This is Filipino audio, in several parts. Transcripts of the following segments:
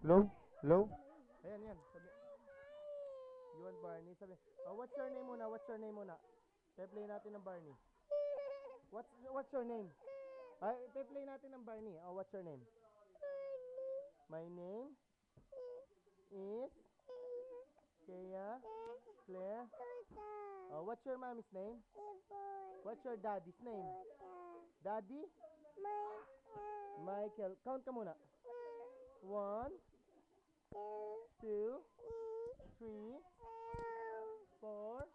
Low? Low? Ayan, yan. Sabi. You want Barney? Sabi. Oh, what's your name muna? What's your name muna? Pe-play natin ng Barney. What's your name? Ay, pe-play natin ng Barney. Oh, what's your name? My name is Kaya Claire. Oh, what's your mommy's name? What's your daddy's name? Daddy? Michael. Count ka muna. 1, 2, 3, 4.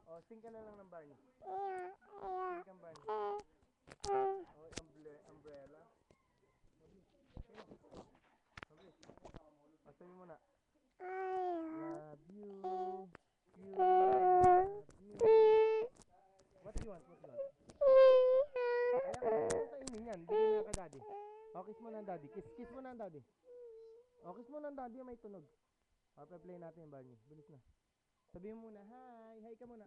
Oh, sing ka na lang ng Barney. Sing kang Barney. Oh, umbrella. Okay. Oh, sabi mo na. Love you. You. Love you. What do you want? What do you want? Kaya ka kainin yan. Bigyan mo yan kay daddy. Oh, kiss mo na ang daddy. Kiss mo na ang daddy. Oh, kiss mo na ang daddy. May tunog. Oh, play natin yung Barney. Bilis na. Sabi mo muna, hi. Hi ka muna.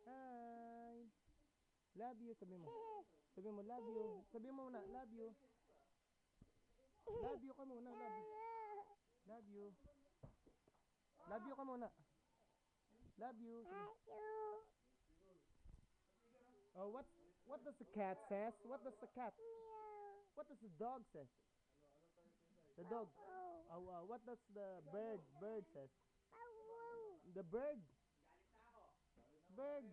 Hi. Love you. Sabi mo. Sabi mo, love you. Sabi mo muna, love you. Love you ka muna. Love you. Love you. Love you ka muna. Love you. Oh, what does the cat says? What does the cat? What does the dog says? The dog. Oh, what does the bird says? The bird. Bird.